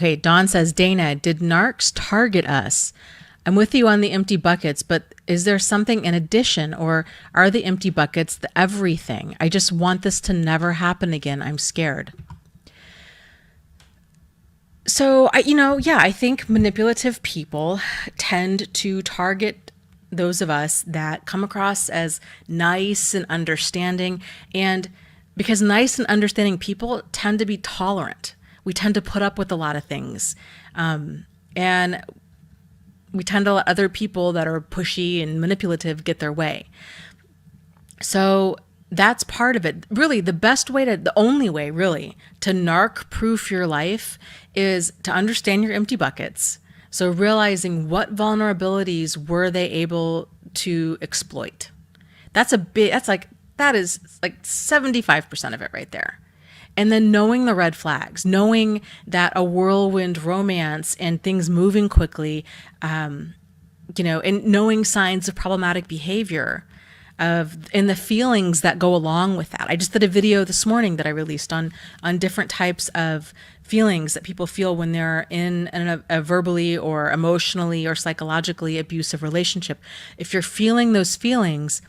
Okay, Dawn says, Dana, did narcs target us? I'm with you on the empty buckets, but is there something in addition, or are the empty buckets the everything? I just want this to never happen again. I'm scared. So, I think manipulative people tend to target those of us that come across as nice and understanding. And because nice and understanding people tend to be tolerant, we tend to put up with a lot of things. And we tend to let other people that are pushy and manipulative get their way. So that's part of it. Really, the only way really to narc proof your life is to understand your empty buckets. So realizing what vulnerabilities were they able to exploit. That is like 75% of it right there. And then knowing the red flags, knowing that a whirlwind romance and things moving quickly, and knowing signs of problematic behavior and the feelings that go along with that. I just did a video this morning that I released on different types of feelings that people feel when they're in a verbally or emotionally or psychologically abusive relationship. If you're feeling those feelings,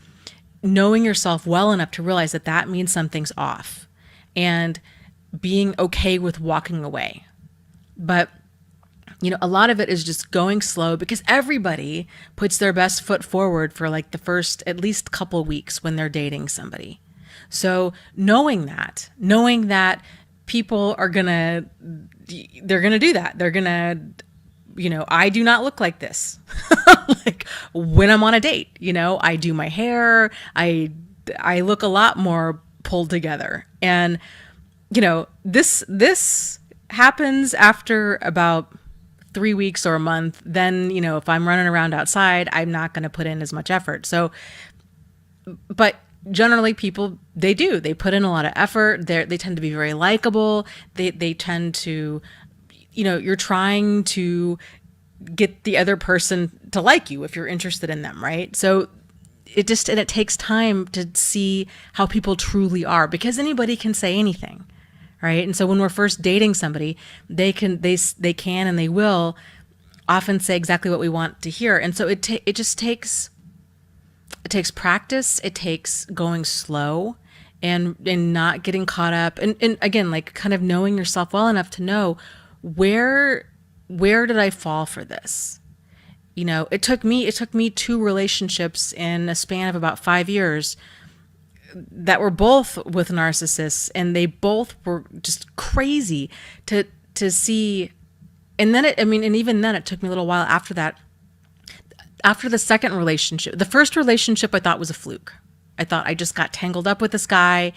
knowing yourself well enough to realize that means something's off, and being okay with walking away. But a lot of it is just going slow, because everybody puts their best foot forward for like the first at least couple weeks when they're dating somebody. So knowing that people they're gonna do that. They're gonna, I do not look like this. Like when I'm on a date, I do my hair. I look a lot more pulled together. And, this happens after about 3 weeks or a month. Then, if I'm running around outside, I'm not going to put in as much effort. So, but generally people, they put in a lot of effort. They tend to be very likable. They tend to, you're trying to get the other person to like you if you're interested in them, right? So it takes time to see how people truly are, because anybody can say anything, right? And so when we're first dating somebody, they can and they will often say exactly what we want to hear. And so it takes practice. It takes going slow and not getting caught up. And again, like kind of knowing yourself well enough to know where did I fall for this? It took me 2 relationships in a span of about 5 years that were both with narcissists, and they both were just crazy to see. And then even then it took me a little while after that. After the second relationship, the first relationship I thought was a fluke. I thought I just got tangled up with this guy.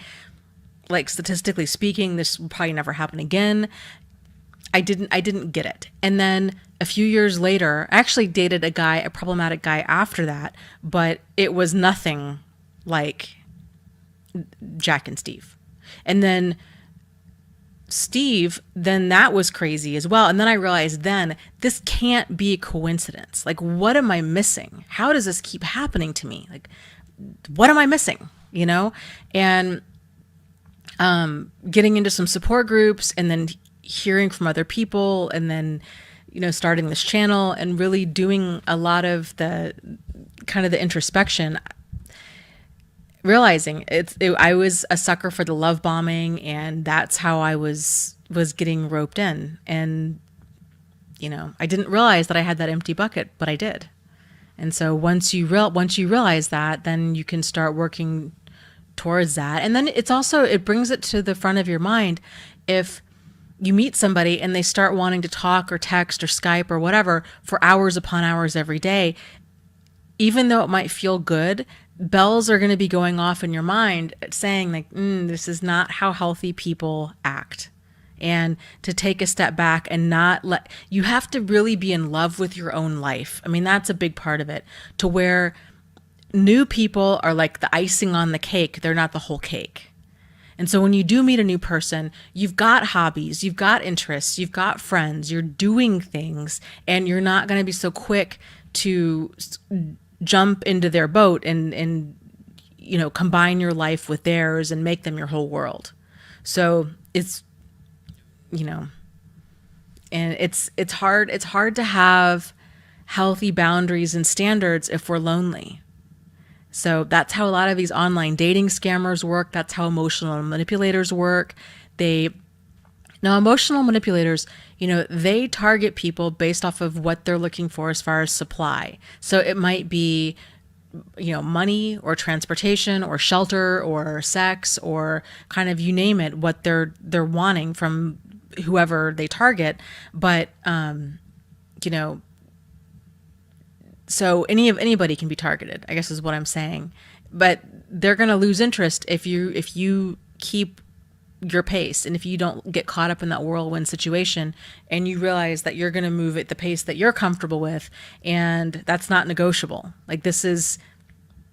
Like statistically speaking, this will probably never happen again. I didn't get it. And then a few years later, I actually dated a problematic guy after that, but it was nothing like Jack and Steve. And then Steve, then that was crazy as well. And then I realized this can't be a coincidence. Like, what am I missing? How does this keep happening to me? Like, what am I missing? And getting into some support groups, and then hearing from other people, and then starting this channel and really doing a lot of the kind of the introspection, realizing I was a sucker for the love bombing, and that's how I was getting roped in. And I didn't realize that I had that empty bucket, but I did. And so once you realize that, then you can start working towards that. And then it brings it to the front of your mind. If you meet somebody and they start wanting to talk or text or Skype or whatever for hours upon hours every day, even though it might feel good, bells are going to be going off in your mind saying like, this is not how healthy people act. And to take a step back and you have to really be in love with your own life. I mean, that's a big part of it, to where new people are like the icing on the cake. They're not the whole cake. And so when you do meet a new person, you've got hobbies, you've got interests, you've got friends, you're doing things, and you're not going to be so quick to jump into their boat and combine your life with theirs and make them your whole world. So it's, And it's hard to have healthy boundaries and standards if we're lonely. So that's how a lot of these online dating scammers work. That's how emotional manipulators work. They Now, emotional manipulators, they target people based off of what they're looking for as far as supply. So it might be, money or transportation or shelter or sex or kind of you name it, what they're wanting from whoever they target. But you know, so anybody can be targeted, I guess is what I'm saying. But they're going to lose interest if you keep your pace and if you don't get caught up in that whirlwind situation and you realize that you're going to move at the pace that you're comfortable with, and that's not negotiable. Like, this is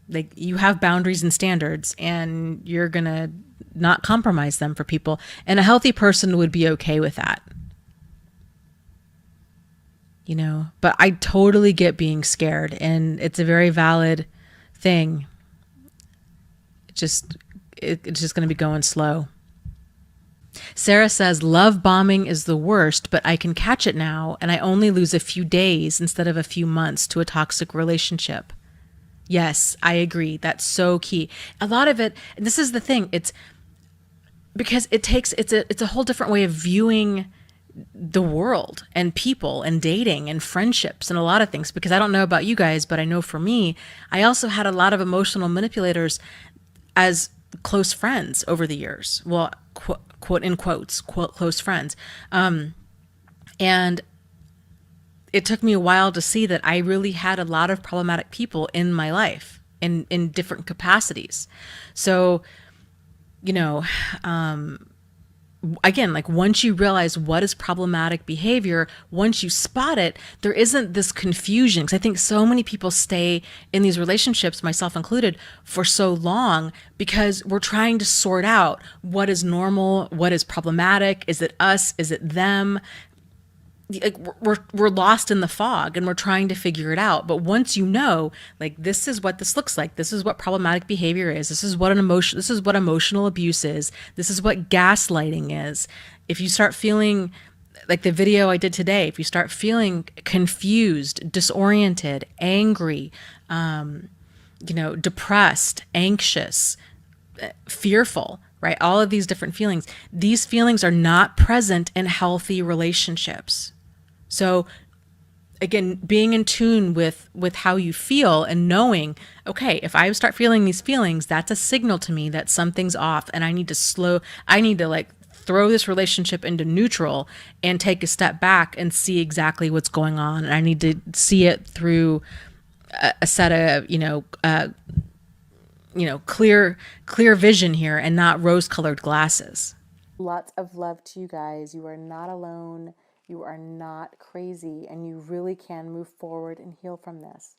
like, you have boundaries and standards and you're going to not compromise them for people, and a healthy person would be okay with that. But I totally get being scared, and it's a very valid thing. It's just going to be going slow. Sarah says, love bombing is the worst, but I can catch it now, and I only lose a few days instead of a few months to a toxic relationship. Yes, I agree. That's so key. A lot of it, and this is the thing, it's because it's a whole different way of viewing the world and people and dating and friendships and a lot of things. Because I don't know about you guys, but I know for me, I also had a lot of emotional manipulators as close friends over the years. Well, quote in quotes, quote, close friends. And it took me a while to see that I really had a lot of problematic people in my life in different capacities. So, you know, again, like, once you realize what is problematic behavior, once you spot it, there isn't this confusion. Because I think so many people stay in these relationships, myself included, for so long because we're trying to sort out what is normal, what is problematic. Is it us? Is it them? Like, we're lost in the fog and we're trying to figure it out. But once you know, like, this is what this looks like, this is what problematic behavior is, this is what emotional abuse is, this is what gaslighting is. If you start feeling like the video I did today, if you start feeling confused, disoriented, angry, depressed, anxious, fearful, right? All of these different feelings. These feelings are not present in healthy relationships. So again, being in tune with how you feel and knowing, okay, if I start feeling these feelings, that's a signal to me that something's off and I need to like throw this relationship into neutral and take a step back and see exactly what's going on. And I need to see it through a set of, clear vision here and not rose-colored glasses. Lots of love to you guys. You are not alone. You are not crazy, and you really can move forward and heal from this.